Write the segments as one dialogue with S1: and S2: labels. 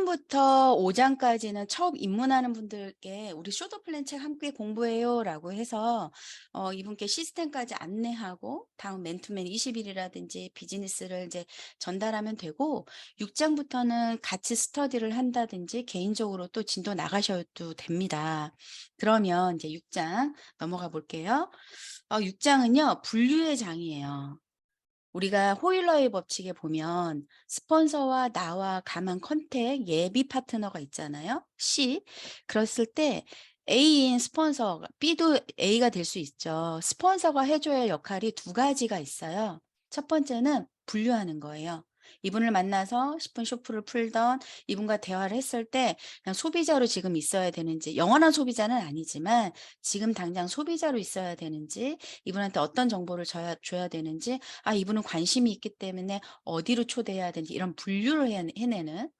S1: 1장부터 5장까지는 처음 입문하는 분들께 "우리 쇼더 플랜 책 함께 공부해요."라고 해서 이분께 시스템까지 안내하고 다음 맨투맨 20 일이라든지 비즈니스를 이제 전달하면 되고, 6장부터는 같이 스터디를 한다든지 개인적으로 또 진도 나가셔도 됩니다. 그러면 이제 6장 넘어가 볼게요. 6장은요, 분류의 장이에요. 우리가 호일러의 법칙에 보면 스폰서와 나와 가만 컨택 예비 파트너가 있잖아요. C. 그랬을 때 A인 스폰서가 B도 A가 될 수 있죠. 스폰서가 해줘야 할 역할이 두 가지가 있어요. 첫 번째는 분류하는 거예요. 이분을 만나서 10분 쇼프를 풀던 이분과 대화를 했을 때 그냥 소비자로 지금 있어야 되는지, 영원한 소비자는 아니지만 지금 당장 소비자로 있어야 되는지, 이분한테 어떤 정보를 줘야 되는지, 이분은 관심이 있기 때문에 어디로 초대해야 되는지, 이런 분류를 해내는,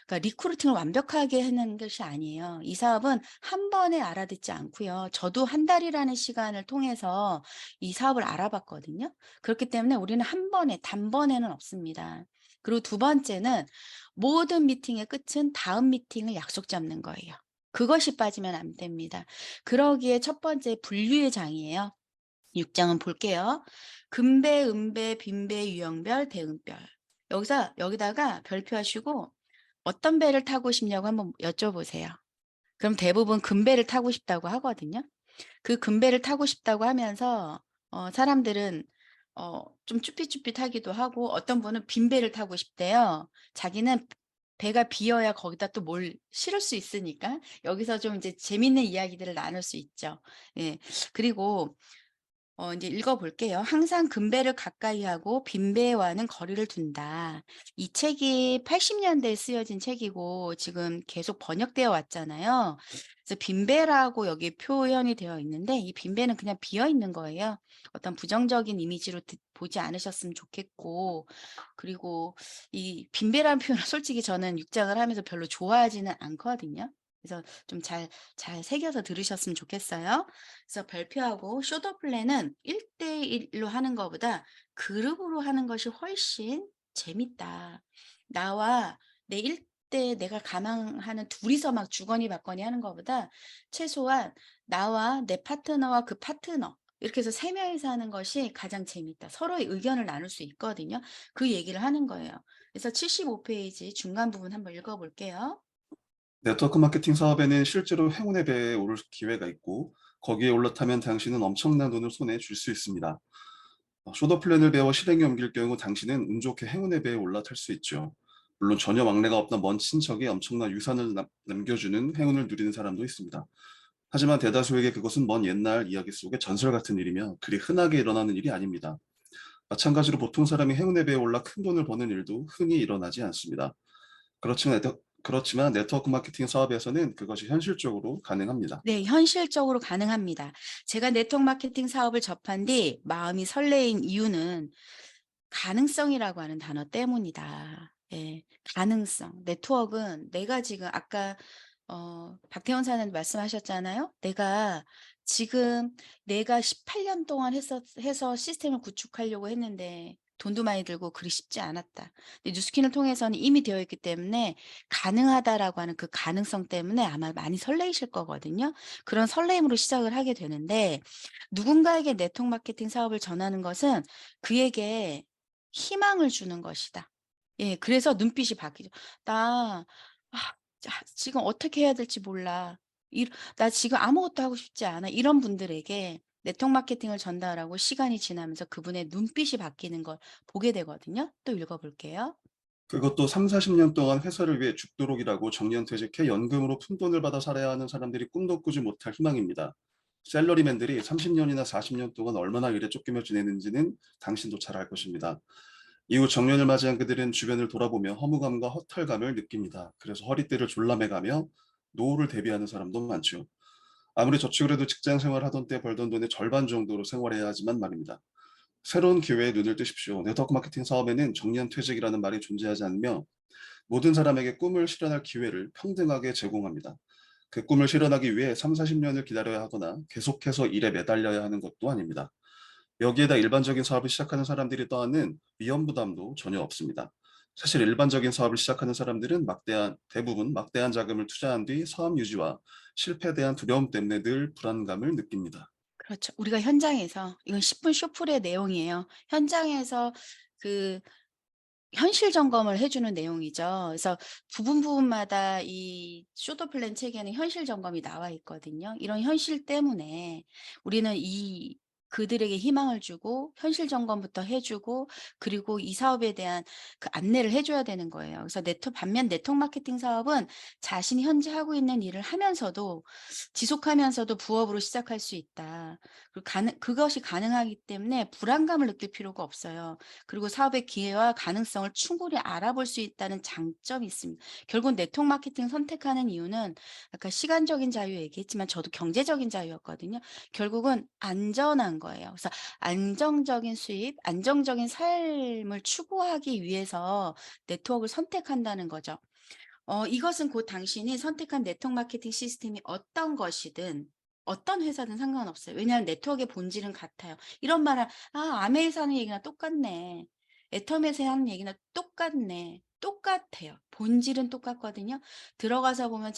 S1: 그러니까 리크루팅을 완벽하게 해내는 것이 아니에요. 이 사업은 한 번에 알아듣지 않고요. 저도 한 달이라는 시간을 통해서 이 사업을 알아봤거든요. 그렇기 때문에 우리는 한 번에, 단번에는 없습니다. 그리고 두 번째는 모든 미팅의 끝은 다음 미팅을 약속 잡는 거예요. 그것이 빠지면 안 됩니다. 그러기에 첫 번째 분류의 장이에요. 6장은 볼게요. 금배, 음배, 빈배, 유형별, 대응별. 여기다가 별표하시고 어떤 배를 타고 싶냐고 한번 여쭤보세요. 그럼 대부분 금배를 타고 싶다고 하거든요. 그 금배를 타고 싶다고 하면서 사람들은 좀 쭈삣쭈삣하기도 하고, 어떤 분은 빈배를 타고 싶대요. 자기는 배가 비어야 거기다 또 뭘 실을 수 있으니까. 여기서 좀 이제 재밌는 이야기들을 나눌 수 있죠. 예. 그리고 이제 읽어 볼게요. "항상 금배를 가까이 하고 빈배와는 거리를 둔다." 이 책이 80 년대에 쓰여진 책이고 지금 계속 번역되어 왔잖아요. 그래서 빈배라고 여기 표현이 되어 있는데, 이 빈배는 그냥 비어 있는 거예요. 어떤 부정적인 이미지로 보지 않으셨으면 좋겠고, 그리고 이 빈배라는 표현을 솔직히 저는 6 장을 하면서 별로 좋아하지는 않거든요. 그래서 좀 잘 새겨서 들으셨으면 좋겠어요. 그래서 발표하고 쇼더 플랜은 1대 1로 하는 것보다 그룹으로 하는 것이 훨씬 재밌다. 나와 내 1대 내가 감당하는 둘이서 막 주거니 받거니 하는 것보다 최소한 나와 내 파트너와 그 파트너 이렇게 해서 3 명이서 하는 것이 가장 재밌다. 서로의 의견을 나눌 수 있거든요. 그 얘기를 하는 거예요. 그래서 75 페이지 중간 부분 한번 읽어 볼게요.
S2: 네트워크 마케팅 사업에는 실제로 행운의 배에 오를 기회가 있고 거기에 올라타면 당신은 엄청난 돈을 손에 쥘 수 있습니다. 쇼더 플랜을 배워 실행에 옮길 경우 당신은 운 좋게 행운의 배에 올라탈 수 있죠. 물론 전혀 왕래가 없던 먼 친척이 엄청난 유산을 남겨주는 행운을 누리는 사람도 있습니다. 하지만 대다수에게 그것은 먼 옛날 이야기 속의 전설 같은 일이며 그리 흔하게 일어나는 일이 아닙니다. 마찬가지로 보통 사람이 행운의 배에 올라 큰 돈을 버는 일도 흔히 일어나지 않습니다. 그렇지만 네트워크 마케팅 사업에서는 그것이 현실적으로 가능합니다.
S1: 네. 현실적으로 가능합니다. 제가 네트워크 마케팅 사업을 접한 뒤 마음이 설레인 이유는 가능성이라고 하는 단어 때문이다. 예. 가능성. 네트워크는 내가 지금 아까 박태원 사장님 말씀하셨잖아요. 내가 18년 동안 해서 시스템을 구축하려고 했는데 돈도 많이 들고 그리 쉽지 않았다. 근데 뉴스킨을 통해서는 이미 되어 있기 때문에 가능하다라고 하는 그 가능성 때문에 아마 많이 설레이실 거거든요. 그런 설레임으로 시작을 하게 되는데, 누군가에게 네트워크 마케팅 사업을 전하는 것은 그에게 희망을 주는 것이다. 예. 그래서 눈빛이 바뀌죠. "나 지금 어떻게 해야 될지 몰라. 나 지금 아무것도 하고 싶지 않아." 이런 분들에게 네트워크 마케팅을 전달하고 시간이 지나면서 그분의 눈빛이 바뀌는 걸 보게 되거든요. 또 읽어 볼게요.
S2: 그것도 30-40년 동안 회사를 위해 죽도록 일하고 정년퇴직해 연금으로 푼돈을 받아 살아야 하는 사람들이 꿈도 꾸지 못할 희망입니다. 샐러리맨들이 30년이나 40년 동안 얼마나 일에 쫓기며 지내는지는 당신도 잘 알 것입니다. 이후 정년을 맞이한 그들은 주변을 돌아보며 허무감과 허탈감을 느낍니다. 그래서 허리띠를 졸라매가며 노후를 대비하는 사람도 많죠. 아무리 저축을 해도 직장 생활하던 때 벌던 돈의 절반 정도로 생활해야 하지만 말입니다. 새로운 기회에 눈을 뜨십시오. 네트워크 마케팅 사업에는 정년퇴직이라는 말이 존재하지 않으며 모든 사람에게 꿈을 실현할 기회를 평등하게 제공합니다. 그 꿈을 실현하기 위해 30-40년을 기다려야 하거나 계속해서 일에 매달려야 하는 것도 아닙니다. 여기에다 일반적인 사업을 시작하는 사람들이 떠안는 위험 부담도 전혀 없습니다. 사실 일반적인 사업을 시작하는 사람들은 대부분 막대한 자금을 투자한 뒤 사업 유지와 실패에 대한 두려움 때문에 늘 불안감을 느낍니다.
S1: 그렇죠. 우리가 현장에서 이건 10분 쇼플의 내용이에요. 현장에서 그 현실 점검을 해 주는 내용이죠. 그래서 부분마다 이 쇼더 플랜 책에는 현실 점검이 나와 있거든요. 이런 현실 때문에 우리는 그들에게 희망을 주고 현실 점검부터 해 주고 그리고 이 사업에 대한 그 안내를 해 줘야 되는 거예요. 그래서 반면 네트워크 마케팅 사업은 자신이 현재 하고 있는 일을 하면서도 지속하면서도 부업으로 시작할 수 있다. 그리고 그것이 가능하기 때문에 불안감을 느낄 필요가 없어요. 그리고 사업의 기회와 가능성을 충분히 알아볼 수 있다는 장점이 있습니다. 결국 네트워크 마케팅 선택하는 이유는 아까 시간적인 자유 얘기했지만 저도 경제적인 자유였거든요. 결국은 안전한 거예요. 그래서 안정적인 수입, 안정적인 삶을 추구하기 위해서 네트워크를 선택한다는 거죠. 이것은 곧 당신이 선택한 네트워크 마케팅 시스템이 어떤 것이든 어떤 회사든 상관없어요. 왜냐하면 네트워크의 본질은 같아요. 이런 말을 아메에서 하는 얘기나 똑같네. 애텀에서 하는 얘기나 똑같네. 똑같아요. 본질은 똑같거든요. 들어가서 보면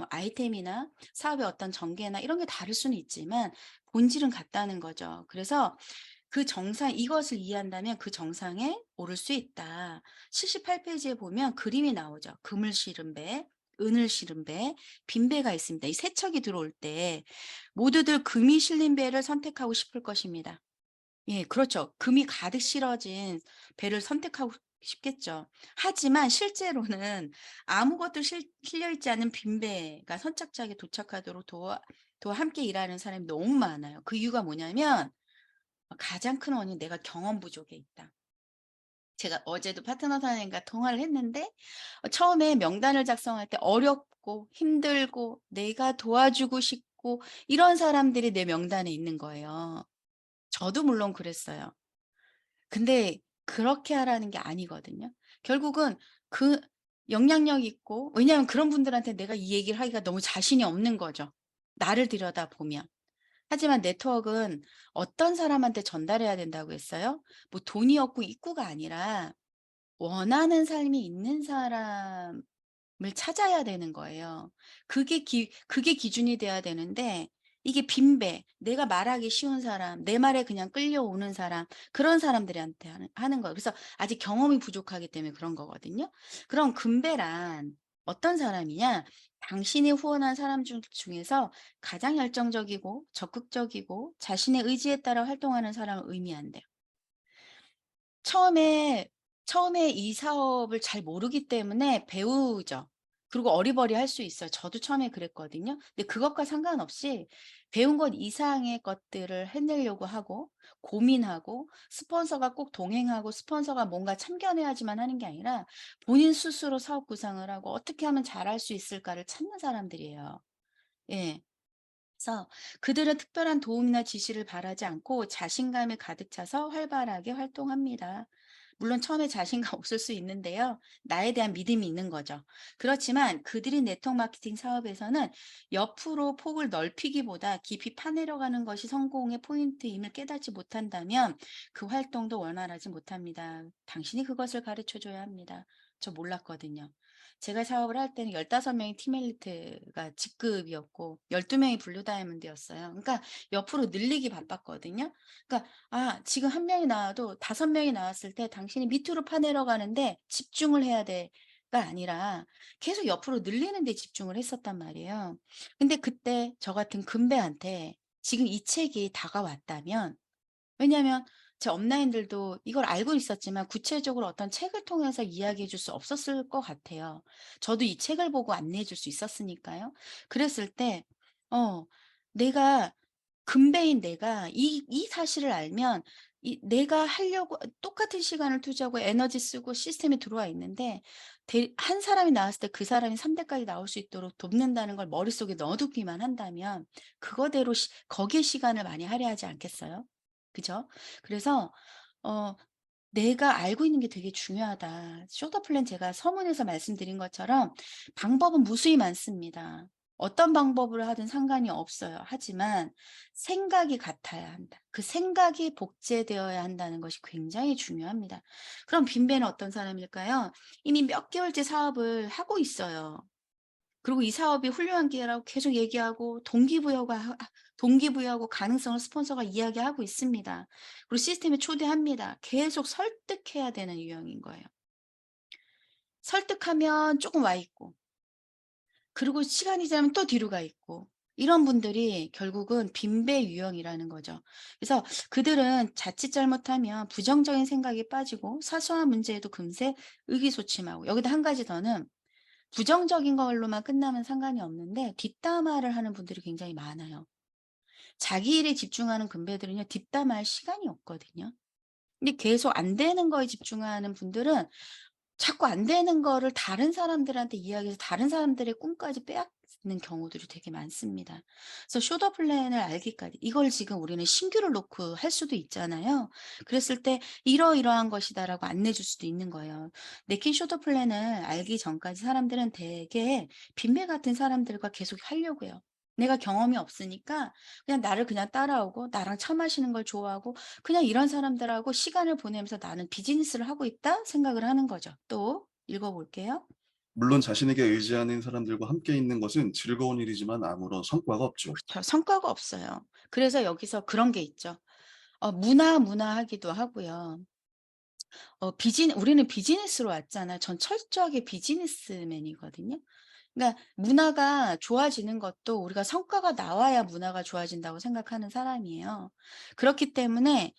S1: 아이템이나 사업의 어떤 전개나 이런 게 다를 수는 있지만 본질은 같다는 거죠. 그래서 이것을 이해한다면 그 정상에 오를 수 있다. 78페이지에 보면 그림이 나오죠. 금을 실은 배, 은을 실은 배, 빈 배가 있습니다. 이 세척이 들어올 때 모두들 금이 실린 배를 선택하고 싶을 것입니다. 예, 그렇죠. 금이 가득 실어진 배를 선택하고 싶겠죠. 하지만 실제로는 아무것도 실려 있지 않은 빈 배가 선착장에 도착하도록 도와 함께 일하는 사람이 너무 많아요. 그 이유가 뭐냐면 가장 큰 원인은 내가 경험 부족에 있다. 제가 어제도 파트너 사장님과 통화를 했는데 처음에 명단을 작성할 때 어렵고 힘들고 내가 도와주고 싶고 이런 사람들이 내 명단에 있는 거예요. 저도 물론 그랬어요. 근데 그렇게 하라는 게 아니거든요. 결국은 그 영향력 있고 왜냐하면 그런 분들한테 내가 이 얘기를 하기가 너무 자신이 없는 거죠, 나를 들여다보면. 하지만 네트워크는 어떤 사람한테 전달해야 된다고 했어요? 뭐 돈이 없고 입구가 아니라 원하는 삶이 있는 사람을 찾아야 되는 거예요. 그게 기준이 돼야 되는데 이게 빈배, 내가 말하기 쉬운 사람, 내 말에 그냥 끌려오는 사람, 그런 사람들한테 하는 거예요. 그래서 아직 경험이 부족하기 때문에 그런 거거든요. 그럼 금배란 어떤 사람이냐? 당신이 후원한 사람 중에서 가장 열정적이고 적극적이고 자신의 의지에 따라 활동하는 사람을 의미한대요. 처음에 처음에 이 사업을 잘 모르기 때문에 배우죠. 그리고 어리버리할 수 있어요. 저도 처음에 그랬거든요. 근데 그것과 상관없이 배운 것 이상의 것들을 해내려고 하고 고민하고 스폰서가 꼭 동행하고 스폰서가 뭔가 참견해야지만 하는 게 아니라 본인 스스로 사업 구상을 하고 어떻게 하면 잘할 수 있을까를 찾는 사람들이에요. 예. 그래서 그들은 특별한 도움이나 지시를 바라지 않고 자신감에 가득 차서 활발하게 활동합니다. 물론 처음에 자신감 없을 수 있는데요. 나에 대한 믿음이 있는 거죠. 그렇지만 그들이 네트워크 마케팅 사업에서는 옆으로 폭을 넓히기보다 깊이 파내려가는 것이 성공의 포인트임을 깨닫지 못한다면 그 활동도 원활하지 못합니다. 당신이 그것을 가르쳐 줘야 합니다. 저 몰랐거든요. 제가 사업을 할 때는 15명이 팀 엘리트가 직급이었고 12명이 블루 다이아몬드였어요. 그러니까 옆으로 늘리기 바빴거든요. 그러니까 지금 한 명이 나와도 5명이 나왔을 때 당신이 밑으로 파내려 가는데 집중을 해야 돼가 아니라 계속 옆으로 늘리는 데 집중을 했었단 말이에요. 근데 그때 저 같은 금배한테 지금 이 책이 다가왔다면 왜냐하면 제 업라인들도 이걸 알고 있었지만 구체적으로 어떤 책을 통해서 이야기해 줄 수 없었을 것 같아요. 저도 이 책을 보고 안내해 줄 수 있었으니까요. 그랬을 때 어 내가 금배인 내가 이 사실을 알면 내가 하려고 똑같은 시간을 투자하고 에너지 쓰고 시스템에 들어와 있는데 한 사람이 나왔을 때 그 사람이 3 대까지 나올 수 있도록 돕는다는 걸 머릿속에 넣어두기만 한다면 그거대로 거기에 시간을 많이 할애하지 않겠어요? 그죠? 그래서 어 '내가 알고 있는 게 되게 중요하다.' 쇼더 플랜 제가 서문에서 말씀드린 것처럼 방법은 무수히 많습니다. 어떤 방법으로 하든 상관이 없어요. 하지만 생각이 같아야 한다. 그 생각이 복제되어야 한다는 것이 굉장히 중요합니다. 그럼 빈배는 어떤 사람일까요? 이미 몇 개월째 사업을 하고 있어요. 그리고 이 사업이 훌륭한 기회라고 계속 얘기하고 동기부여하고 가능성을 스폰서가 이야기하고 있습니다. 그리고 시스템에 초대합니다. 계속 설득해야 되는 유형인 거예요. 설득하면 조금 와 있고 그리고 시간이 지나면 또 뒤로 가 있고 이런 분들이 결국은 빈배 유형이라는 거죠. 그래서 그들은 자칫 잘못하면 부정적인 생각에 빠지고 사소한 문제에도 금세 의기소침하고 여기다 한 가지 더는 부정적인 걸로만 끝나면 상관이 없는데 뒷담화를 하는 분들이 굉장히 많아요. 자기 일에 집중하는 금배들은요, 뒷담화할 시간이 없거든요. 근데 계속 안 되는 거에 집중하는 분들은 자꾸 안 되는 거를 다른 사람들한테 이야기해서 다른 사람들의 꿈까지 빼앗는 경우들이 되게 많습니다. 그래서 쇼더 플랜을 알기까지 이걸 지금 우리는 신규를 놓고 할 수도 있잖아요. 그랬을 때 이러이러한 것이다라고 안내 줄 수도 있는 거예요. 내킨 쇼더 플랜을 알기 전까지 사람들은 되게 빈배 같은 사람들과 계속 하려고 해요. 내가 경험이 없으니까 그냥 나를 그냥 따라오고 나랑 차 마시는 걸 좋아하고 그냥 이런 사람들하고 시간을 보내면서 '나는 비즈니스를 하고 있다.' 생각을 하는 거죠. 또 읽어 볼게요.
S2: 물론 자신에게 의지하는 사람들과 함께 있는 것은 즐거운 일이지만 아무런 성과가 없죠.
S1: 그쵸. 성과가 없어요. 그래서 여기서 그런 게 있죠. 문화하기도 하고요. 우리는 비즈니스로 왔잖아요. 전 철저하게 비즈니스맨이거든요. 그러니까 문화가 좋아지는 것도 우리가 성과가 나와야 문화가 좋아진다고 생각하는 사람이에요. 그렇기 때문에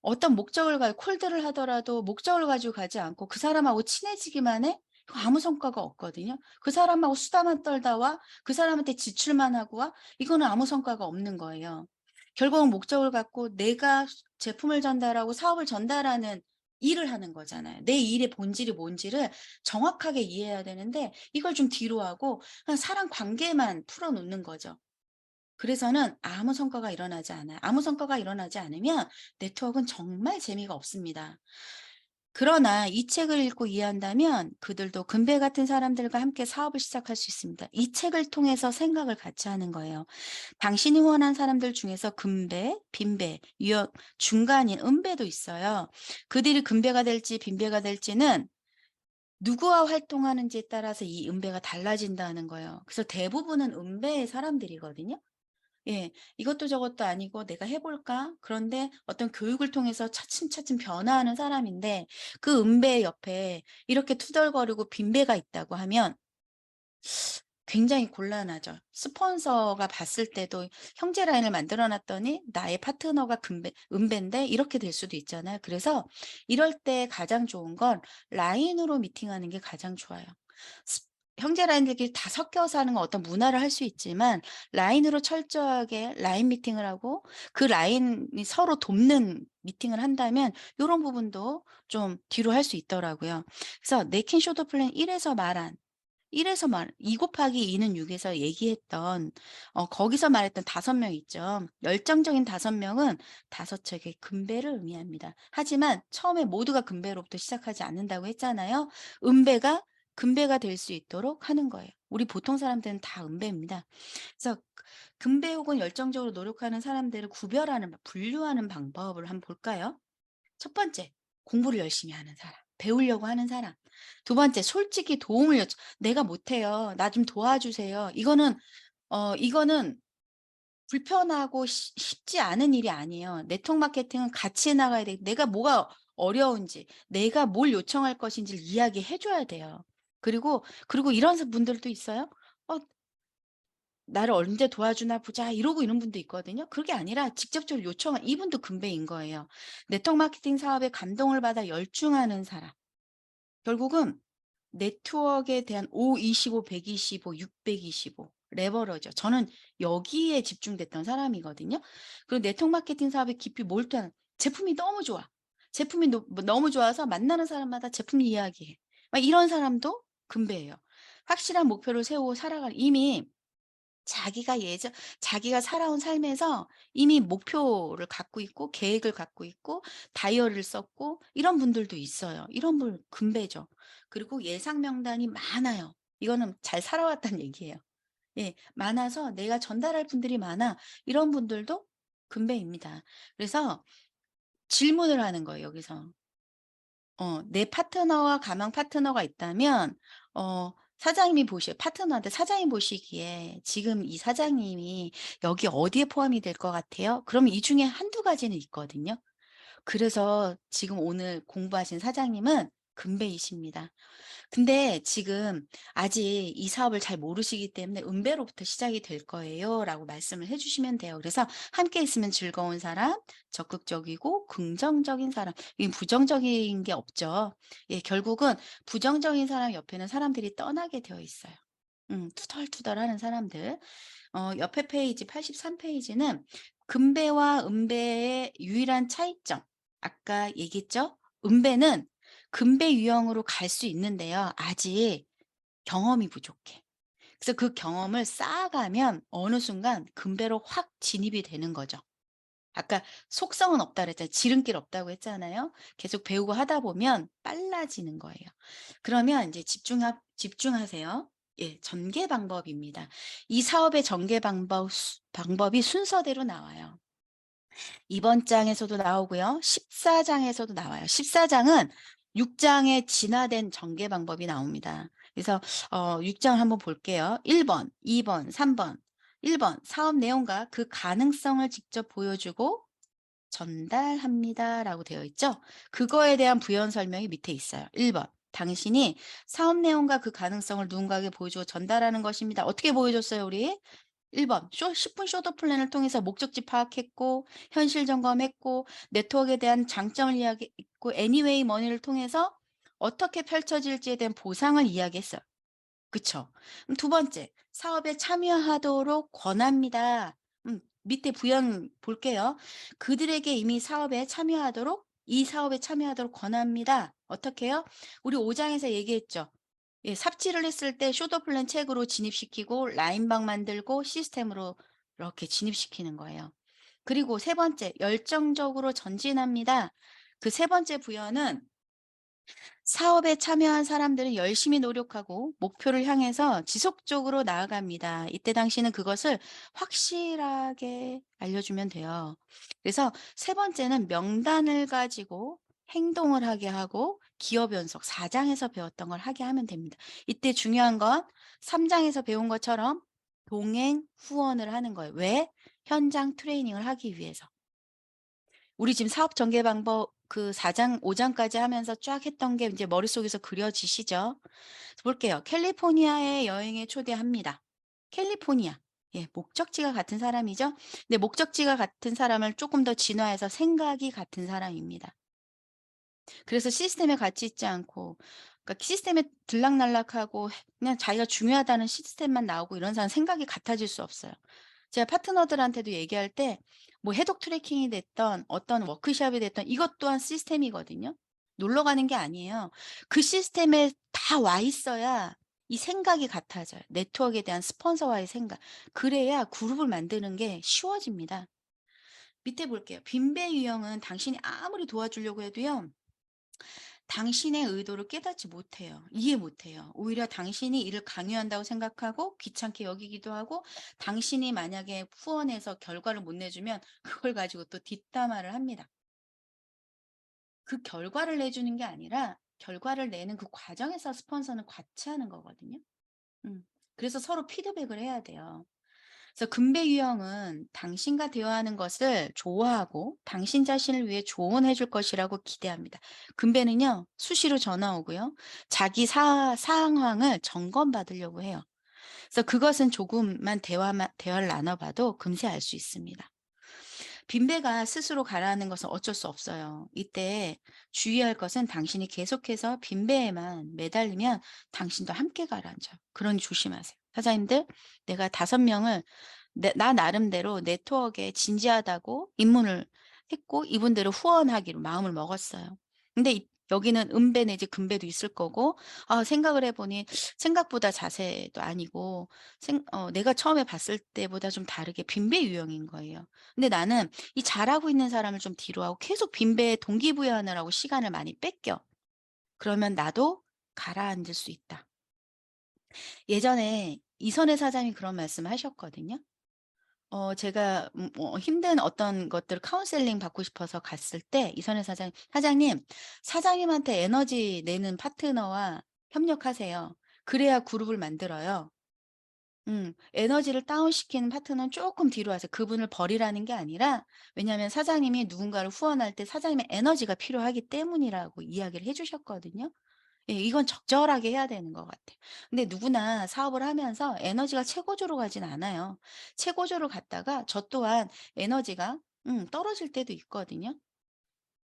S1: 어떤 목적을 콜드를 하더라도 목적을 가지고 가지 않고 그 사람하고 친해지기만 해? 그거 아무 성과가 없거든요. 그 사람하고 수다만 떨다 와, 그 사람한테 지출만 하고 와, 이거는 아무 성과가 없는 거예요. 결국은 목적을 갖고 내가 제품을 전달하고 사업을 전달하는 일을 하는 거잖아요. 내 일의 본질이 뭔지를 정확하게 이해해야 되는데 이걸 좀 뒤로 하고 그냥 사람 관계만 풀어 놓는 거죠. 그래서는 아무 성과가 일어나지 않아요. 아무 성과가 일어나지 않으면 네트워크는 정말 재미가 없습니다. 그러나 이 책을 읽고 이해한다면 그들도 금배 같은 사람들과 함께 사업을 시작할 수 있습니다. 이 책을 통해서 생각을 같이 하는 거예요. 당신이 원한 사람들 중에서 금배, 빈배, 유역, 중간인 음배도 있어요. 그들이 금배가 될지 빈배가 될지는 누구와 활동하는지에 따라서 이 음배가 달라진다는 거예요. 그래서 대부분은 음배의 사람들이거든요. 예. 이것도 저것도 아니고 '내가 해 볼까?' 그런데 어떤 교육을 통해서 차츰차츰 변화하는 사람인데 그 음배 옆에 이렇게 투덜거리고 빈배가 있다고 하면 굉장히 곤란하죠. 스폰서가 봤을 때도 형제 라인을 만들어 놨더니 나의 파트너가 음배인데 이렇게 될 수도 있잖아요. 그래서 이럴 때 가장 좋은 건 라인으로 미팅하는 게 가장 좋아요. 스 형제 라인들끼리 다 섞여서 하는 건 어떤 문화를 할 수 있지만 라인으로 철저하게 라인 미팅을 하고 그 라인이 서로 돕는 미팅을 한다면 요런 부분도 좀 뒤로 할 수 있더라고요. 그래서 네킨 쇼더 플랜 1 에서 말한 1 에서 말 2 곱하기 2는 6 에서 얘기했던 거기서 말했던 5명 있죠. 열정적인 5 명은 5 척의 금배를 의미합니다. 하지만 처음에 모두가 금배로부터 시작하지 않는다고 했잖아요. 음배가 금배가 될 수 있도록 하는 거예요. 우리 보통 사람들은 다 음배입니다. 그래서 금배 혹은 열정적으로 노력하는 사람들을 분류하는 방법을 한번 볼까요? 첫 번째, 공부를 열심히 하는 사람. 배우려고 하는 사람. 두 번째, 솔직히 도움을 요청 "내가 못해요. 나 좀 도와주세요." 이거는 불편하고 쉽지 않은 일이 아니에요. 네트워크 마케팅은 같이 해 나가야 돼 내가 뭐가 어려운지, 내가 뭘 요청할 것인지를 이야기해 줘야 돼요. 그리고 이런 분들도 있어요. "어 나를 언제 도와주나 보자." 이러고 이런 분도 있거든요. 그게 아니라 직접적으로 요청한 이분도 금배인 거예요. 네트워크 마케팅 사업에 감동을 받아 열중하는 사람. 결국은 네트워크에 대한 5, 25, 125, 625 레버러죠. 저는 여기에 집중됐던 사람이거든요. 그리고 네트워크 마케팅 사업에 깊이 몰두하는 제품이 너무 좋아. 제품이 너무 좋아서 만나는 사람마다 제품 이야기해. 막 이런 사람도 금배예요. 확실한 목표를 세우고 살아갈 이미 자기가 살아온 삶에서 이미 목표를 갖고 있고 계획을 갖고 있고 다이어리를 썼고 이런 분들도 있어요. 이런 분 금배죠. 그리고 예상 명단이 많아요. 이거는 잘 살아왔다는 얘기예요. 예, 많아서 내가 전달할 분들이 많아. 이런 분들도 금배입니다. 그래서 질문을 하는 거예요, 여기서. 내 파트너와 가망 파트너가 있다면 사장님이 파트너한테 사장님이 보시기에 "지금 이 사장님이 여기 어디에 포함이 될 것 같아요?" 그러면 이 중에 한두 가지는 있거든요. 그래서 지금 오늘 공부하신 사장님은 금배이십니다. 근데 지금 아직 이 사업을 잘 모르시기 때문에 "은배로부터 시작이 될 거예요."라고 말씀을 해 주시면 돼요. 그래서 함께 있으면 즐거운 사람, 적극적이고 긍정적인 사람, 이 부정적인 게 없죠. 예, 결국은 부정적인 사람 옆에는 사람들이 떠나게 되어 있어요. 투덜투덜하는 사람들. 옆에 페이지 83 페이지는 금배와 은배의 유일한 차이점. 아까 얘기했죠? 은배는 금배 유형으로 갈 수 있는데요. 아직 경험이 부족해. 그래서 그 경험을 쌓아가면 어느 순간 금배로 확 진입이 되는 거죠. 아까 속성은 없다 그랬잖아요. 지름길 없다고 했잖아요. 계속 배우고 하다 보면 빨라지는 거예요. 그러면 이제 집중하세요. 예, 전개 방법입니다. 이 사업의 전개 방법이 순서대로 나와요. 이번 장에서도 나오고요. 14장에서도 나와요. 14장은 6장의 진화된 전개 방법이 나옵니다. 그래서 6장을 한번 볼게요. 1번, 2번, 3번. 1번 사업 내용과 그 가능성을 직접 보여주고 전달합니다라고 되어 있죠. 그거에 대한 부연 설명이 밑에 있어요. 1번. 당신이 사업 내용과 그 가능성을 누군가에게 보여주고 전달하는 것입니다. 어떻게 보여줬어요, 우리? 1번. 10분 쇼더 플랜을 통해서 목적지 파악했고, 현실 점검했고, 네트워크에 대한 장점을 이야기했고, 애니웨이 머니를 통해서 어떻게 펼쳐질지에 대한 보상을 이야기했어요. 그쵸. 그럼 두 번째, 사업에 참여하도록 권합니다. 밑에 부연 볼게요. 그들에게 이미 이 사업에 참여하도록 권합니다. 어떻게요? 우리 5장에서 얘기했죠. 예, 삽질을 했을 때 쇼더 플랜 책으로 진입시키고 라인방 만들고 시스템으로 이렇게 진입시키는 거예요. 그리고 세 번째, 열정적으로 전진합니다. 그 세 번째 부연은 사업에 참여한 사람들은 열심히 노력하고 목표를 향해서 지속적으로 나아갑니다. 이때 당시는 그것을 확실하게 알려주면 돼요. 그래서 세 번째는 명단을 가지고 행동을 하게 하고 기업 연속 4장에서 배웠던 걸 하게 하면 됩니다. 이때 중요한 건 3장에서 배운 것처럼 동행 후원을 하는 거예요. 왜? 현장 트레이닝을 하기 위해서. 우리 지금 사업 전개 방법 그 4장, 5장까지 하면서 쫙 했던 게 이제 머릿속에서 그려지시죠? 볼게요. 캘리포니아에 여행에 초대합니다. 캘리포니아. 예, 목적지가 같은 사람이죠. 근데 목적지가 같은 사람을 조금 더 진화해서 생각이 같은 사람입니다. 그래서 시스템에 같이 있지 않고, 그러니까 시스템에 들락날락하고 그냥 자기가 중요하다는 시스템만 나오고 이런 사람 생각이 같아질 수 없어요. 제가 파트너들한테도 얘기할 때 뭐 해독 트래킹이 됐던 어떤 워크숍이 됐던 이것 또한 시스템이거든요. 놀러 가는 게 아니에요. 그 시스템에 다 와 있어야 이 생각이 같아져요. 네트워크에 대한 스폰서와의 생각. 그래야 그룹을 만드는 게 쉬워집니다. 밑에 볼게요. 빈배 유형은 당신이 아무리 도와주려고 해도요. 당신의 의도를 깨닫지 못해요. 이해 못해요. 오히려 당신이 이를 강요한다고 생각하고 귀찮게 여기기도 하고 당신이 만약에 후원해서 결과를 못 내주면 그걸 가지고 또 뒷담화를 합니다. 그 결과를 내주는 게 아니라 결과를 내는 그 과정에서 스폰서는 과치하는 거거든요. 음. 그래서 서로 피드백을 해야 돼요. 그래서 금배 유형은 당신과 대화하는 것을 좋아하고 당신 자신을 위해 조언해 줄 것이라고 기대합니다. 금배는요, 수시로 전화 오고요. 자기 상황을 점검받으려고 해요. 그래서 그것은 조금만 대화를 나눠봐도 금세 알 수 있습니다. 빈배가 스스로 가라앉는 것은 어쩔 수 없어요. 이때 주의할 것은 당신이 계속해서 빈배에만 매달리면 당신도 함께 가라앉아요. 그러니 조심하세요. 사장님들, 내가 5명을 나 나름대로 네트워크에 진지하다고 입문을 했고 이분들을 후원하기로 마음을 먹었어요. 근데 여기는 은배 내지 금배도 있을 거고 생각을 해보니 생각보다 자세도 아니고 내가 처음에 봤을 때보다 좀 다르게 빈배 유형인 거예요. 근데 나는 이 잘하고 있는 사람을 좀 뒤로 하고 계속 빈배에 동기부여하느라고 시간을 많이 뺏겨. 그러면 나도 가라앉을 수 있다. 예전에 이선혜 사장이 그런 말씀을 하셨거든요. 제가 힘든 어떤 것들을 카운셀링 받고 싶어서 갔을 때 이선혜 "사장님, 사장님한테 에너지 내는 파트너와 협력하세요. 그래야 그룹을 만들어요. 에너지를 다운시키는 파트너는 쪼끔 뒤로 하세요." 그분을 버리라는 게 아니라, 왜냐하면 사장님이 누군가를 후원할 때 사장님의 에너지가 필요하기 때문이라고 이야기를 해 주셨거든요. 예, 이건 적절하게 해야 되는 것 같아요. 근데 누구나 사업을 하면서 에너지가 최고조로 가진 않아요. 최고조로 갔다가 저 또한 에너지가 떨어질 때도 있거든요.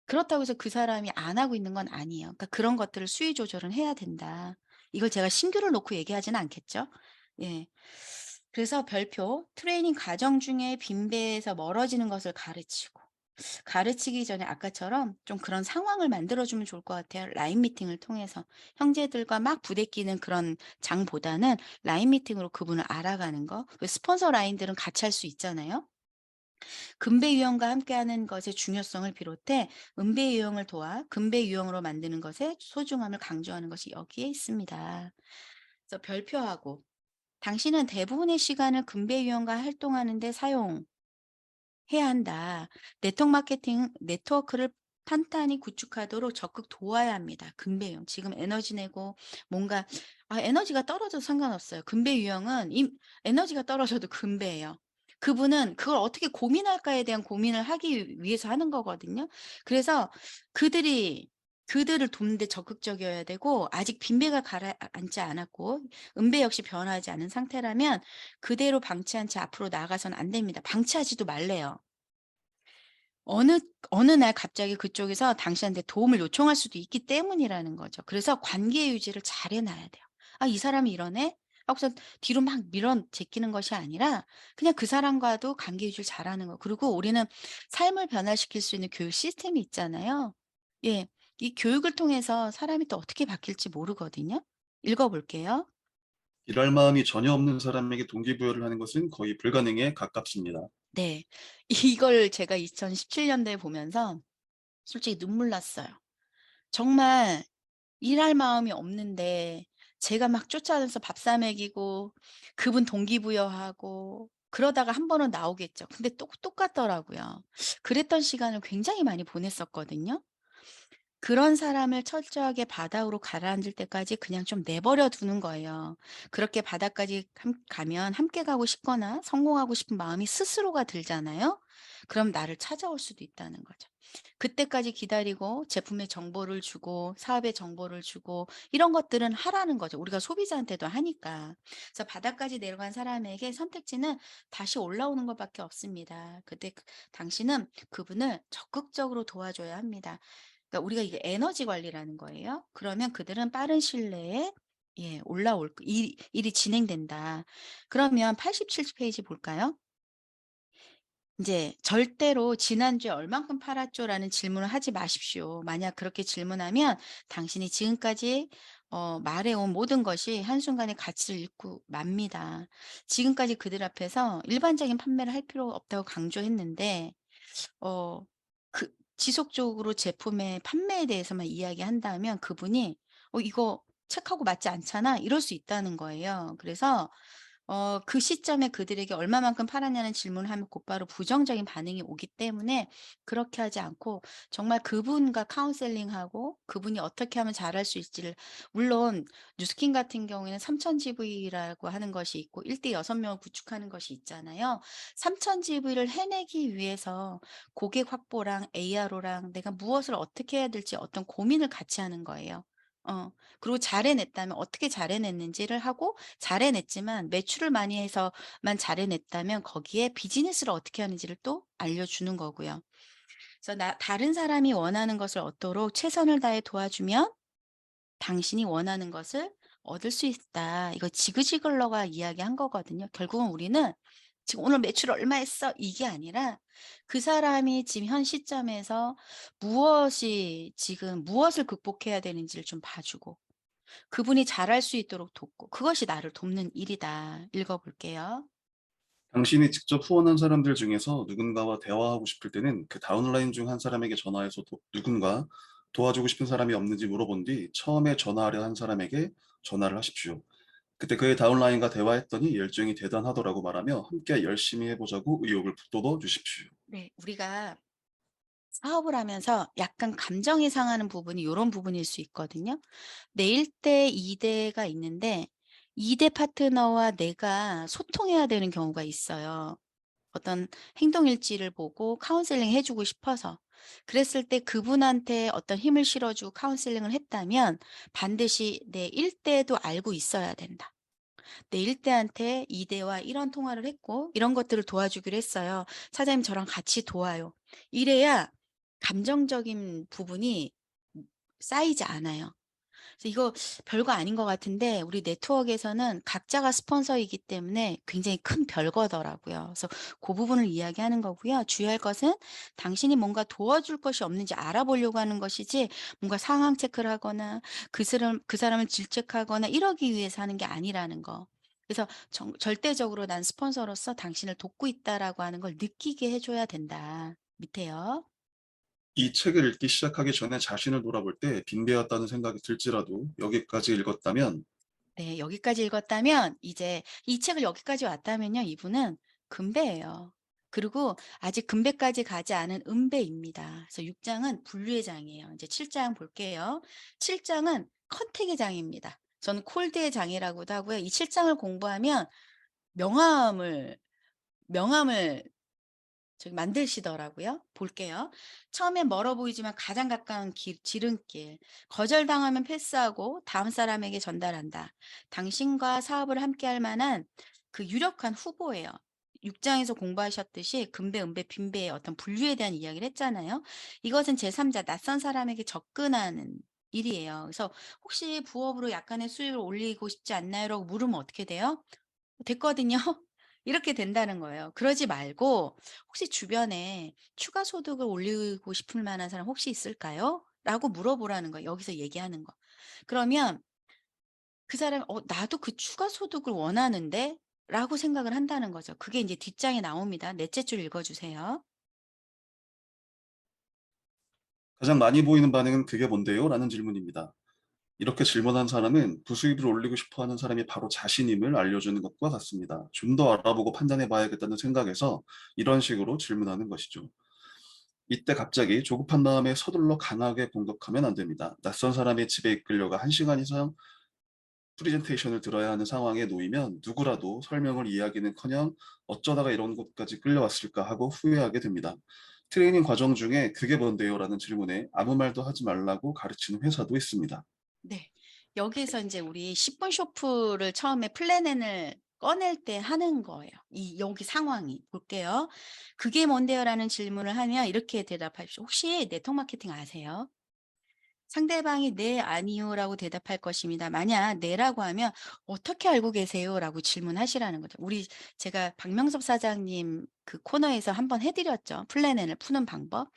S1: 그렇다고 해서 그 사람이 안 하고 있는 건 아니에요. 그러니까 그런 것들을 수위 조절은 해야 된다. 이걸 제가 신규를 놓고 얘기하지는 않겠죠. 예. 그래서 별표, 트레이닝 과정 중에 빈배에서 멀어지는 것을 가르치고, 가르치기 전에 아까처럼 좀 그런 상황을 만들어 주면 좋을 것 같아요. 라인 미팅을 통해서. 형제들과 막 부대끼는 그런 장보다는 라인 미팅으로 그분을 알아가는 거. 그 스폰서 라인들은 같이 할 수 있잖아요. 금배 유형과 함께하는 것의 중요성을 비롯해 은배 유형을 도와 금배 유형으로 만드는 것의 소중함을 강조하는 것이 여기에 있습니다. 그래서 별표하고, 당신은 대부분의 시간을 금배 유형과 활동하는 데 사용 해야 한다. 네트워크를 탄탄히 구축하도록 적극 도와야 합니다. 금배유. 지금 에너지 내고 뭔가, 에너지가 떨어져도 상관없어요. 금배 유형은 에너지가 떨어져도 금배예요. 그분은 그걸 어떻게 고민할까에 대한 고민을 하기 위해서 하는 거거든요. 그래서 그들이 그들을 돕는데 적극적이어야 되고, 아직 빈배가 가라앉지 않았고 은배 역시 변하지 않은 상태라면 그대로 방치한 채 앞으로 나아가서는 안 됩니다. 방치하지도 말래요. 어느 어느 날 갑자기 그쪽에서 당신한테 도움을 요청할 수도 있기 때문이라는 거죠. 그래서 관계 유지를 잘 해 놔야 돼요. '아, 이 사람이 이러네.' 하고서 뒤로 막 밀어 제끼는 것이 아니라 그냥 그 사람과도 관계 유지를 잘하는 거. 그리고 우리는 삶을 변화시킬 수 있는 교육 시스템이 있잖아요. 예. 이 교육을 통해서 사람이 또 어떻게 바뀔지 모르거든요. 읽어 볼게요.
S2: 일할 마음이 전혀 없는 사람에게 동기부여를 하는 것은 거의 불가능에 가깝습니다.
S1: 네. 이걸 제가 2017 년도에 보면서 솔직히 눈물 났어요. 정말 일할 마음이 없는데 제가 막 쫓아다녀서 밥 사 먹이고 그분 동기부여하고 그러다가 한 번은 나오겠죠. 근데 똑같더라고요. 그랬던 시간을 굉장히 많이 보냈었거든요. 그런 사람을 철저하게 바닥으로 가라앉을 때까지 그냥 좀 내버려 두는 거예요. 그렇게 바닥까지 가면 함께 가고 싶거나 성공하고 싶은 마음이 스스로가 들잖아요. 그럼 나를 찾아올 수도 있다는 거죠. 그때까지 기다리고 제품의 정보를 주고 사업의 정보를 주고 이런 것들은 하라는 거죠. 우리가 소비자한테도 하니까. 그래서 바닥까지 내려간 사람에게 선택지는 다시 올라오는 것밖에 없습니다. 그때 당신은 그분을 적극적으로 도와줘야 합니다. 그러니까 우리가 이게 에너지 관리라는 거예요. 그러면 그들은 빠른 시일 내에 올라올 일이 진행된다. 그러면 87 페이지 볼까요? 이제 절대로 "지난주에 얼만큼 팔았죠?"라는 질문을 하지 마십시오. 만약 그렇게 질문하면 당신이 지금까지 말해온 모든 것이 한순간에 가치를 잃고 맙니다. 지금까지 그들 앞에서 일반적인 판매를 할 필요 없다고 강조했는데 지속적으로 제품의 판매에 대해서만 이야기한다면 그분이 이거 책하고 맞지 않잖아." 이럴 수 있다는 거예요. 그래서 그 시점에 그들에게 얼마만큼 팔았냐는 질문을 하면 곧바로 부정적인 반응이 오기 때문에 그렇게 하지 않고 정말 그분과 카운셀링하고 그분이 어떻게 하면 잘할 수 있지를, 물론 뉴스킨 같은 경우에는 3000 GV라고 하는 것이 있고 1대 6 명을 구축하는 것이 있잖아요. 3000 GV를 해내기 위해서 고객 확보랑 ARO랑 내가 무엇을 어떻게 해야 될지 어떤 고민을 같이 하는 거예요. 그리고 잘 해냈다면 어떻게 잘 해냈는지를 하고, 잘 해냈지만 매출을 많이 해서만 잘 해냈다면 거기에 비즈니스를 어떻게 하는지를 또 알려주는 거고요. 그래서 다른 사람이 원하는 것을 얻도록 최선을 다해 도와주면 당신이 원하는 것을 얻을 수 있다. 이거 지그지글러가 이야기한 거거든요. 결국은 우리는 지금 오늘 매출 얼마 했어? 이게 아니라 그 사람이 지금 현 시점에서 무엇을 극복해야 되는지를 좀 봐주고 그분이 잘할 수 있도록 돕고, 그것이 나를 돕는 일이다. 읽어 볼게요.
S2: 당신이 직접 후원한 사람들 중에서 누군가와 대화하고 싶을 때는 그 다운라인 중 한 사람에게 전화해서 누군가 도와주고 싶은 사람이 없는지 물어본 뒤 처음에 전화하려 한 사람에게 전화를 하십시오. 그때 그의 다운라인과 대화했더니 열정이 대단하더라고 말하며 함께 열심히 해보자고 의욕을 북돋워 주십시오.
S1: 네. 우리가 사업을 하면서 약간 감정이 상하는 부분이 이런 부분일 수 있거든요. 내 1 대, 2 대가 있는데 2대 파트너와 내가 소통해야 되는 경우가 있어요. 어떤 행동 일지를 보고 카운셀링 해 주고 싶어서. 그랬을 때 그분한테 어떤 힘을 실어 주고 카운셀링을 했다면 반드시 내 1 대도 알고 있어야 된다. 내 1 대한테 2 대와 이런 통화를 했고 이런 것들을 도와주기로 했어요. "사장님 저랑 같이 도와요." 이래야 감정적인 부분이 쌓이지 않아요. 그래서 이거 별거 아닌 것 같은데 우리 네트워크에서는 각자가 스폰서이기 때문에 굉장히 큰 별거더라고요. 그래서 그 부분을 이야기하는 거고요. 주의할 것은 당신이 뭔가 도와줄 것이 없는지 알아보려고 하는 것이지 뭔가 상황 체크를 하거나 그 사람을 질책하거나 이러기 위해서 하는 게 아니라는 거. 그래서 절대적으로 '난 스폰서로서 당신을 돕고 있다.'라고 하는 걸 느끼게 해 줘야 된다. 밑에요.
S2: 이 책을 읽기 시작하기 전에 자신을 돌아볼 때 빈배였다는 생각이 들지라도 여기까지 읽었다면
S1: 네. 여기까지 읽었다면 이제 이 책을 여기까지 왔다면요. 이분은 금배예요. 그리고 아직 금배까지 가지 않은 은배입니다. 그래서 6 장은 분류의 장이에요. 이제 7장 볼게요. 7 장은 컨택의 장입니다. 저는 콜드의 장이라고도 하고요. 이 7 장을 공부하면 명함을 명함을 저기 만드시더라고요. 볼게요. 처음엔 멀어 보이지만 가장 가까운 길, 지름길. 거절당하면 패스하고 다음 사람에게 전달한다. 당신과 사업을 함께 할 만한 그 유력한 후보예요. 6장에서 공부하셨듯이 금배, 은배, 빈배의 어떤 분류에 대한 이야기를 했잖아요. 이것은 제3자, 낯선 사람에게 접근하는 일이에요. 그래서 혹시 부업으로 약간의 수입을 올리고 싶지 않나요? 라고 물으면 어떻게 돼요? 됐거든요. 이렇게 된다는 거예요. 그러지 말고 "혹시 주변에 추가 소득을 올리고 싶을 만한 사람 혹시 있을까요?" 라고 물어보라는 거예요, 여기서 얘기하는 거. 그러면 그 사람이 '어 나도 그 추가 소득을 원하는데.' 라고 생각을 한다는 거죠. 그게 인제 뒷장에 나옵니다. 넷째 줄 읽어 주세요.
S2: 가장 많이 보이는 반응은 "그게 뭔데요?" 라는 질문입니다. 이렇게 질문한 사람은 부수입을 올리고 싶어 하는 사람이 바로 자신임을 알려주는 것과 같습니다. 좀 더 알아보고 판단해 봐야겠다는 생각에서 이런 식으로 질문하는 것이죠. 이때 갑자기 조급한 마음에 서둘러 강하게 공격하면 안 됩니다. 낯선 사람의 집에 이끌려가 1시간 이상 프레젠테이션을 들어야 하는 상황에 놓이면 누구라도 설명을 이해하기는커녕 '어쩌다가 이런 곳까지 끌려왔을까.' 하고 후회하게 됩니다. 트레이닝 과정 중에 "그게 뭔데요?"라는 질문에 아무 말도 하지 말라고 가르치는 회사도 있습니다.
S1: 네. 여기에서 인제 우리 10분 쇼프를 처음에 플랜엔을 꺼낼 때 하는 거예요. 이 여기 상황이. 볼게요. "그게 뭔데요?"라는 질문을 하면 이렇게 대답하십시오. "혹시 네트워크 마케팅 아세요?" 상대방이 "네. 아니요."라고 대답할 것입니다. 만약 "네라고 하면 "어떻게 알고 계세요?"라고 질문하시라는 거죠. 제가 박명섭 사장님 그 코너에서 한번 해 드렸죠. 플랜엔을 푸는 방법.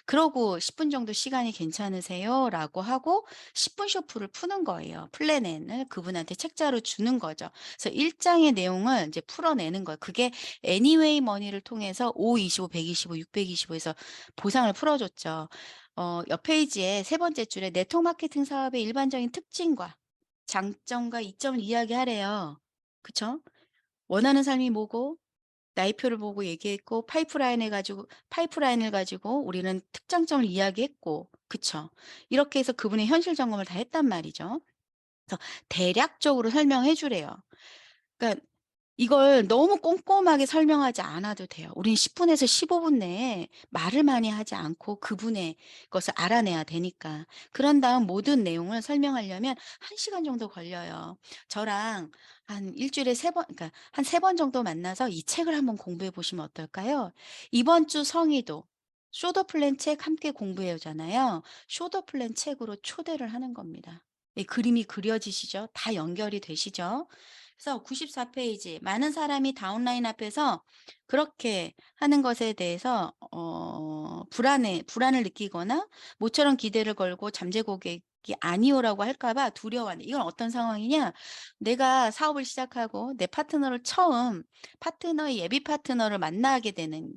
S1: 그러고 "10분 정도 시간이 괜찮으세요?"라고 하고 10분 쇼프를 푸는 거예요. 플랜엔을 그분한테 책자로 주는 거죠. 그래서 1 장의 내용을 이제 풀어내는 거예요. 그게 애니웨이 머니를 통해서 5, 25, 125, 625 해서 보상을 풀어 줬죠. 옆 페이지에 세 번째 줄에 네트워크 마케팅 사업의 일반적인 특징과 장점과 이점을 이야기하래요. 그쵸? 원하는 삶이 뭐고 나이표를 보고 얘기했고 파이프라인을 가지고 우리는 특장점을 이야기했고 그쵸? 이렇게 해서 그분의 현실 점검을 다 했단 말이죠. 그래서 대략적으로 설명해 주래요. 그러니까 이걸 너무 꼼꼼하게 설명하지 않아도 돼요. 우린 10 분에서 15분 내에 말을 많이 하지 않고 그분의 것을 알아내야 되니까. 그런 다음 모든 내용을 설명하려면 1 시간 정도 걸려요. 저랑 한 일 주일에 3번 그러니까 한 3번 정도 만나서 이 책을 한번 공부해 보시면 어떨까요? 이번 주 성의도 쇼더 플랜 책 함께 공부해오잖아요. 쇼더 플랜 책으로 초대를 하는 겁니다. 이 그림이 그려지시죠? 다 연결이 되시죠? 그래서 94 페이지 많은 사람이 다운라인 앞에서 그렇게 하는 것에 대해서 불안을 느끼거나 모처럼 기대를 걸고 잠재 고객이 아니오라고 할까 봐 두려워한다. 이건 어떤 상황이냐? 내가 사업을 시작하고 내 파트너를 처음 파트너의 예비 파트너를 만나게 되는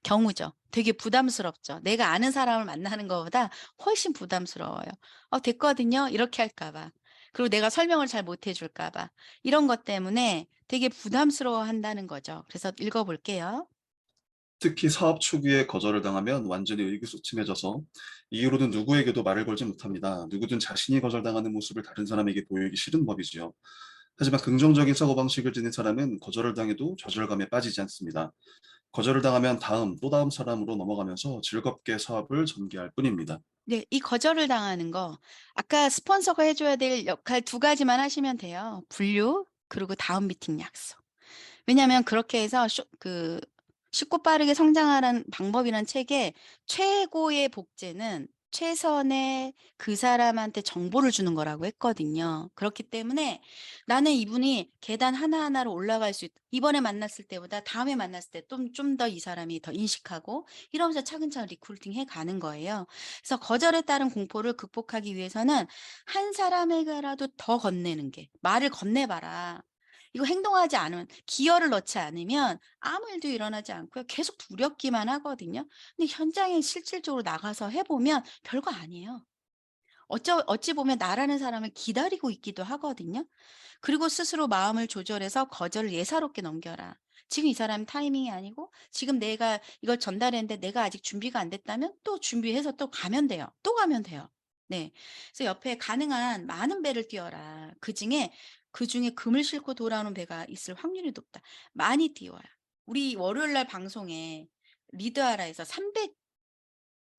S1: 경우죠. 되게 부담스럽죠. 내가 아는 사람을 만나는 것보다 훨씬 부담스러워요. 됐거든요." 이렇게 할까 봐. 그리고 내가 설명을 잘 못해 줄까 봐. 이런 것 때문에 되게 부담스러워한다는 거죠. 그래서 읽어 볼게요.
S2: 특히 사업 초기에 거절을 당하면 완전히 의기소침해져서 이후로는 누구에게도 말을 걸지 못합니다. 누구든 자신이 거절당하는 모습을 다른 사람에게 보이기 싫은 법이지요. 하지만 긍정적인 사고방식을 지닌 사람은 거절을 당해도 좌절감에 빠지지 않습니다. 거절을 당하면 다음, 또 다음 사람으로 넘어가면서 즐겁게 사업을 전개할 뿐입니다.
S1: 네. 이 거절을 당하는 거 아까 스폰서가 해 줘야 될 역할 두 가지만 하시면 돼요. 분류 그리고 다음 미팅 약속. 왜냐하면 그렇게 해서 쉽고 빠르게 성장하라는 방법이란 책에 최고의 복제는 최선의 그 사람한테 정보를 주는 거라고 했거든요. 그렇기 때문에 나는 이분이 계단 하나하나로 올라갈 수 이번에 만났을 때보다 다음에 만났을 때 좀 더 이 사람이 더 인식하고 이러면서 차근차근 리크루팅 해 가는 거예요. 그래서 거절에 따른 공포를 극복하기 위해서는 한 사람에게라도 더 건네는 게 "말을 건네 봐라." 이거 행동하지 않으면 기여를 넣지 않으면 아무 일도 일어나지 않고요. 계속 두렵기만 하거든요. 근데 현장에 실질적으로 나가서 해 보면 별거 아니에요. 어찌 보면 나라는 사람을 기다리고 있기도 하거든요. 그리고 스스로 마음을 조절해서 거절을 예사롭게 넘겨라. 지금 이 사람 타이밍이 아니고 지금 내가 이걸 전달했는데 내가 아직 준비가 안 됐다면 또 준비해서 또 가면 돼요. 또 가면 돼요. 네. 그래서 옆에 가능한 많은 배를 띄워라. 그중에 금을 싣고 돌아오는 배가 있을 확률이 높다. 많이 띄워야. 우리 월요일 날 방송에 리드하라에서 300대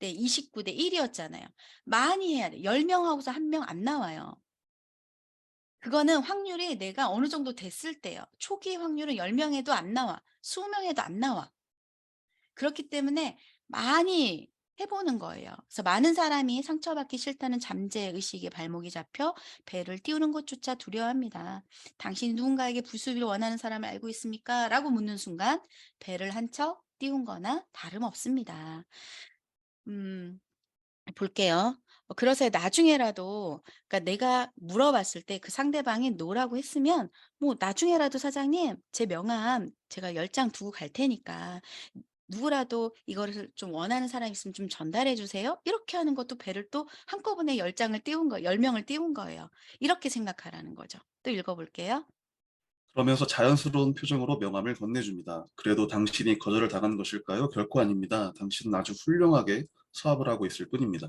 S1: 29대 1 이었잖아요. 많이 해야 돼. 10명 하고서 1명 안 나와요. 그거는 확률이 내가 어느 정도 됐을 때요. 초기 확률은 10 명에도 안 나와. 20 명에도 안 나와. 그렇기 때문에 많이 해 보는 거예요. 그래서 많은 사람이 상처받기 싫다는 잠재 의식에 발목이 잡혀 배를 띄우는 것조차 두려워합니다. "당신이 누군가에게 불수비를 원하는 사람을 알고 있습니까?" 라고 묻는 순간 배를 한 척 띄운 거나 다름없습니다. 음. 볼게요. 그래서 나중에라도 그러니까 내가 물어봤을 때 그 상대방이 "노라고 했으면 뭐 "나중에라도 사장님 제 명함 제가 10장 두고 갈 테니까 누구라도 이거를 좀 원하는 사람 있으면 좀 전달해 주세요." 이렇게 하는 것도 배를 또 한꺼번에 10 장을 띄운 거예요. 10 명을 띄운 거예요. 이렇게 생각하라는 거죠. 또 읽어 볼게요.
S2: 그러면서 자연스러운 표정으로 명함을 건네줍니다. 그래도 당신이 거절을 당한 것일까요? 결코 아닙니다. 당신은 아주 훌륭하게 사업을 하고 있을 뿐입니다.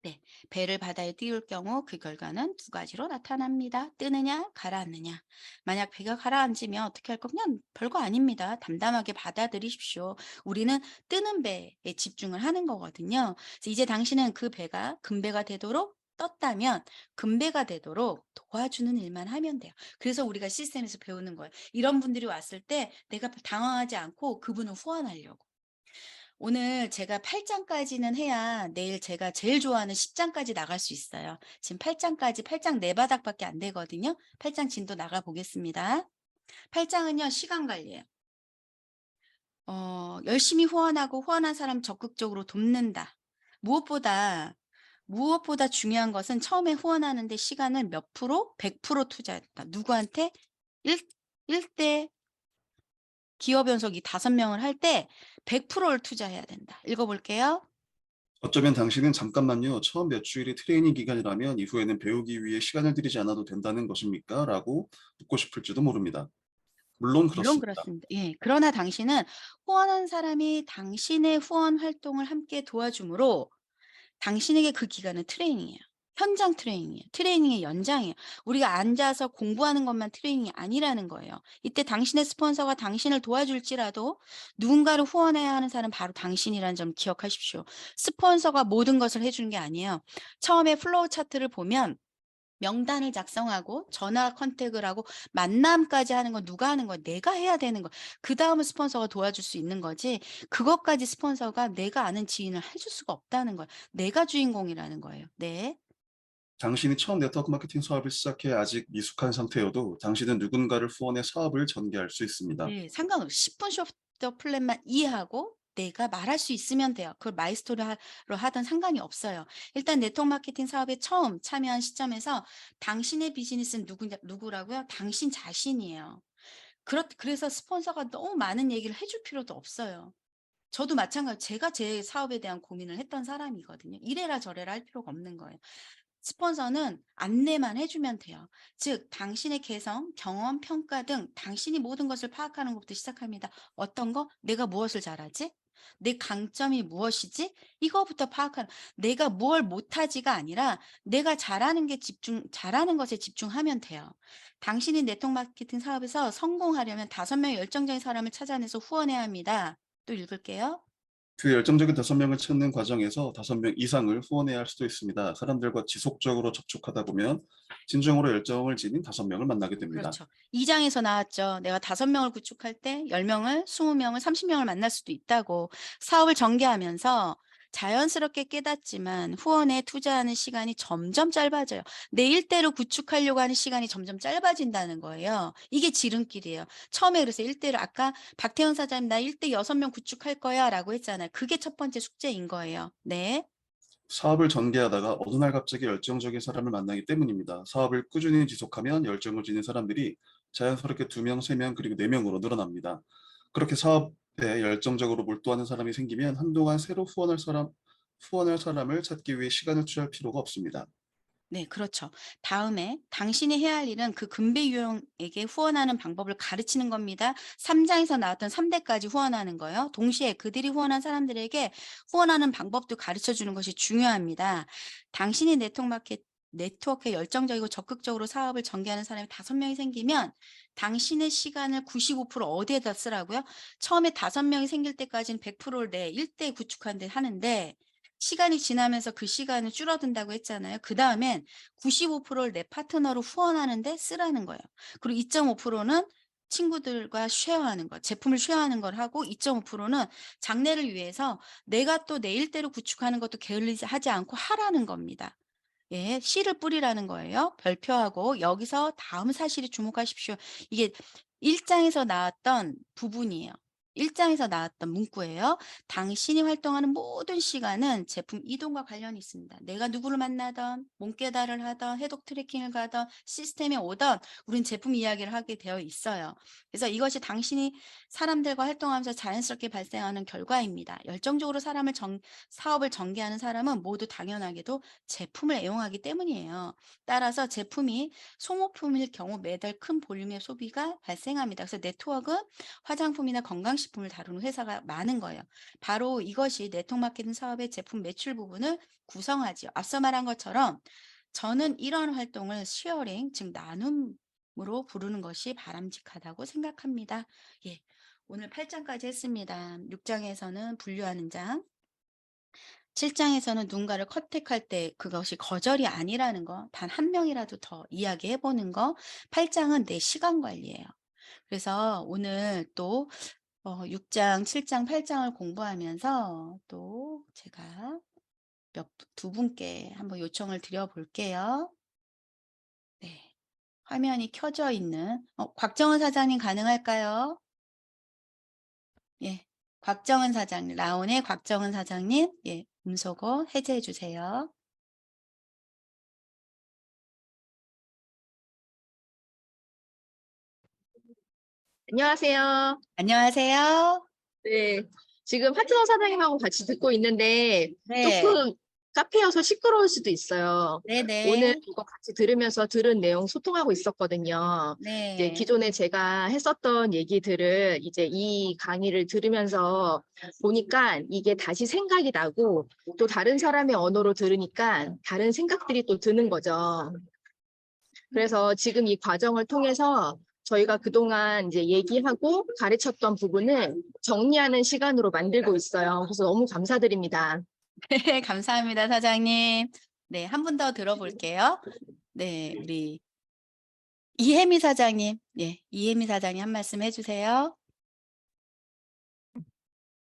S1: 네. 배를 바다에 띄울 경우 그 결과는 두 가지로 나타납니다. 뜨느냐, 가라앉느냐. 만약 배가 가라앉으면 어떻게 할 거? 그냥 별거 아닙니다. 담담하게 받아들이십시오. 우리는 뜨는 배에 집중을 하는 거거든요. 그래서 이제 당신은 그 배가 금배가 되도록 떴다면 금배가 되도록 도와주는 일만 하면 돼요. 그래서 우리가 시스템에서 배우는 거예요. 이런 분들이 왔을 때 내가 당황하지 않고 그분을 후원하려고. 오늘 제가 8 장까지는 해야 내일 제가 제일 좋아하는 10 장까지 나갈 수 있어요. 지금 8 장까지 8장 4 바닥밖에 안 되거든요. 8장 진도 나가 보겠습니다. 8 장은요 시간 관리예요. 열심히 후원하고 후원한 사람 적극적으로 돕는다. 무엇보다, 무엇보다 중요한 것은 처음에 후원하는데 시간을 몇 프로? 100% 투자했다. 누구한테? 일 1대 기업 연석이 5 명을 할 때 100%를 투자해야 된다. 읽어 볼게요.
S2: 어쩌면 당신은 잠깐만요. 처음 몇 주일이 트레이닝 기간이라면 이후에는 배우기 위해 시간을 들이지 않아도 된다는 것입니까? 라고 묻고 싶을지도 모릅니다. 물론
S1: 물론
S2: 그렇습니다.
S1: 그렇습니다. 예. 그러나 당신은 후원한 사람이 당신의 후원 활동을 함께 도와줌으로 당신에게 그 기간은 트레이닝이에요. 현장 트레이닝이에요. 트레이닝의 연장이에요. 우리가 앉아서 공부하는 것만 트레이닝이 아니라는 거예요. 이때 당신의 스폰서가 당신을 도와줄지라도 누군가를 후원해야 하는 사람은 바로 당신이라는 점 기억하십시오. 스폰서가 모든 것을 해 주는 게 아니에요. 처음에 플로우 차트를 보면 명단을 작성하고 전화 컨택을 하고 만남까지 하는 건 누가 하는 거야? 내가 해야 되는 거야. 그다음에 스폰서가 도와줄 수 있는 거지. 그것까지 스폰서가 내가 아는 지인을 해줄 수가 없다는 거야. 내가 주인공이라는 거예요. 네.
S2: 당신이 처음 네트워크 마케팅 사업을 시작해 아직 미숙한 상태여도 당신은 누군가를 후원해 사업을 전개할 수 있습니다.
S1: 네. 상관없이 10분 쇼더 플랜만 이해하고 내가 말할 수 있으면 돼요. 그걸 마이스토리로 하든 상관이 없어요. 일단 네트워크 마케팅 사업에 처음 참여한 시점에서 당신의 비즈니스는 누구라고요? 당신 자신이에요. 그래서 스폰서가 너무 많은 얘기를 해줄 필요도 없어요. 저도 마찬가지 제가 제 사업에 대한 고민을 했던 사람이거든요. 이래라 저래라 할 필요가 없는 거예요. 스폰서는 안내만 해주면 돼요. 즉, 당신의 개성, 경험, 평가 등 당신이 모든 것을 파악하는 것부터 시작합니다. 어떤 거? 내가 무엇을 잘하지? 내 강점이 무엇이지? 이거부터 파악하는, 내가 무엇 못하지가 아니라 내가 잘하는 것에 집중하면 돼요. 당신이 네트워크 마케팅 사업에서 성공하려면 5명의 열정적인 사람을 찾아내서 후원해야 합니다. 또 읽을게요.
S2: 그 열정적인 5명을 찾는 과정에서 5명 이상을 후원해야 할 수도 있습니다. 사람들과 지속적으로 접촉하다 보면 진정으로 열정을 지닌 5명을 만나게 됩니다.
S1: 그렇죠. 2장에서 나왔죠. 내가 5명을 구축할 때 10명을, 20명을, 30명을 만날 수도 있다고. 사업을 전개하면서 자연스럽게 깨닫지만 후원에 투자하는 시간이 점점 짧아져요. 내 일대로 구축하려고 하는 시간이 점점 짧아진다는 거예요. 이게 지름길이에요. 처음에 그래서 일대로 아까 박태현 사장님 나 일대 6명 구축할 거야 라고 했잖아요. 그게 첫 번째 숙제인 거예요. 네.
S2: 사업을 전개하다가 어느 날 갑자기 열정적인 사람을 만나기 때문입니다. 사업을 꾸준히 지속하면 열정을 지닌 사람들이 자연스럽게 2명, 3명, 그리고 4명으로 늘어납니다. 그렇게 사업에 열정적으로 몰두하는 사람이 생기면 한동안 새로 후원할 사람을 찾기 위해 시간을 투자할 필요가 없습니다.
S1: 네, 그렇죠. 다음에 당신이 해야 할 일은 그 금배 유형에게 후원하는 방법을 가르치는 겁니다. 3장에서 나왔던 3대까지 후원하는 거요. 동시에 그들이 후원한 사람들에게 후원하는 방법도 가르쳐 주는 것이 중요합니다. 당신이 네트워크에 열정적이고 적극적으로 사업을 전개하는 사람이 5명이 생기면 당신의 시간을 95% 어디에다 쓰라고요? 처음에 5명이 생길 때까지는 100%를 내 1대 구축하는 데 하는데 시간이 지나면서 그 시간은 줄어든다고 했잖아요. 그다음엔 95%를 내 파트너로 후원하는 데 쓰라는 거예요. 그리고 2.5%는 친구들과 쉐어하는 것, 제품을 쉐어하는 걸 하고 2.5%는 장래를 위해서 내가 또 내 일대로 구축하는 것도 게을리하지 않고 하라는 겁니다. 예, 씨를 뿌리라는 거예요. 별표하고 여기서 다음 사실에 주목하십시오. 이게 1장에서 나왔던 부분이에요. 1장에서 나왔던 문구예요. 당신이 활동하는 모든 시간은 제품 이동과 관련이 있습니다. 내가 누구를 만나던, 몸깨달을 하던, 해독 트래킹을 가던, 시스템에 오던 우린 제품 이야기를 하게 되어 있어요. 그래서 이것이 당신이 사람들과 활동하면서 자연스럽게 발생하는 결과입니다. 열정적으로 사업을 전개하는 사람은 모두 당연하게도 제품을 애용하기 때문이에요. 따라서 제품이 소모품일 경우 매달 큰 볼륨의 소비가 발생합니다. 그래서 네트워크는 화장품이나 건강식품을 다루는 회사가 많은 거예요. 바로 이것이 네트워크 마케팅 사업의 제품 매출 부분을 구성하지요. 앞서 말한 것처럼 저는 이런 활동을 쉐어링, 즉 나눔으로 부르는 것이 바람직하다고 생각합니다. 예. 오늘 8장까지 했습니다. 6장에서는 분류하는 장, 7장에서는 누군가를 컨택할 때 그것이 거절이 아니라는 거, 단 한 명이라도 더 이야기해 보는 거, 8장은 내 시간 관리예요. 그래서 오늘 또 6장, 7장, 8장을 공부하면서 또 제가 두 분께 한번 요청을 드려 볼게요. 네. 화면이 켜져 있는 곽정은 사장님 가능할까요? 예. 곽정은 사장님, 라온의 곽정은 사장님, 예, 음소거 해제해 주세요.
S3: 안녕하세요.
S1: 안녕하세요.
S3: 네. 지금 파트너 사장님하고 같이 듣고 있는데
S1: 네.
S3: 조금 카페여서 시끄러울 수도 있어요. 오늘
S1: 네네.
S3: 이거 같이 들으면서 들은 내용 소통하고 있었거든요. 이제
S1: 네.
S3: 기존에 제가 했었던 얘기들을 이제 이 강의를 들으면서 보니까 이게 다시 생각이 나고 또 다른 사람의 언어로 들으니까 다른 생각들이 또 드는 거죠. 그래서 지금 이 과정을 통해서 저희가 그동안 이제 얘기하고 가르쳤던 부분을 정리하는 시간으로 만들고 있어요. 그래서 너무 감사드립니다.
S1: 네, 감사합니다, 사장님. 네, 한 분 더 들어볼게요. 네, 우리 이혜미 사장님. 예, 이혜미 사장님 한 말씀 해주세요.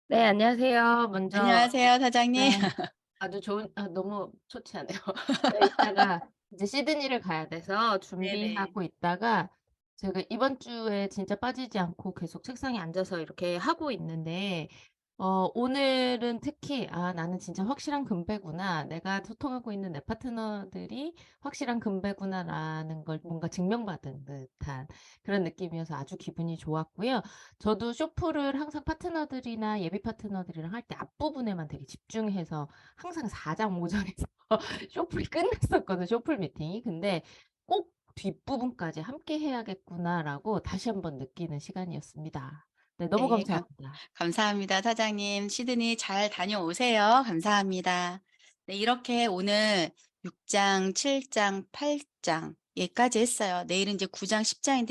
S4: 네, 안녕하세요. 먼저
S1: 안녕하세요, 사장님.
S4: 네, 아주 너무 좋지 않아요. 네, 이따가 이제 시드니를 가야 돼서
S1: 네네.
S4: 준비하고 있다가 제가 이번 주에 진짜 빠지지 않고 계속 책상에 앉아서 이렇게 하고 있는데 오늘은 특히 '아 나는 진짜 확실한 금배구나. 내가 소통하고 있는 내 파트너들이 확실한 금배구나.'라는 걸 뭔가 증명받은 듯한 그런 느낌이어서 아주 기분이 좋았고요. 저도 쇼프를 항상 파트너들이나 예비 파트너들이랑 할 때 앞부분에만 되게 집중해서 항상 4장 5장에서 쇼프를 끝냈었거든, 쇼플 미팅이. 근데 꼭 '뒷부분까지 함께 해야겠구나.'라고 다시 한번 느끼는 시간이었습니다. 네, 너무
S1: 네.
S4: 감사합니다.
S1: 감사합니다, 사장님. 시드니 잘 다녀오세요. 감사합니다. 네, 이렇게 오늘 6장, 7장, 8장 예까지 했어요. 내일은 이제 9장, 10장인데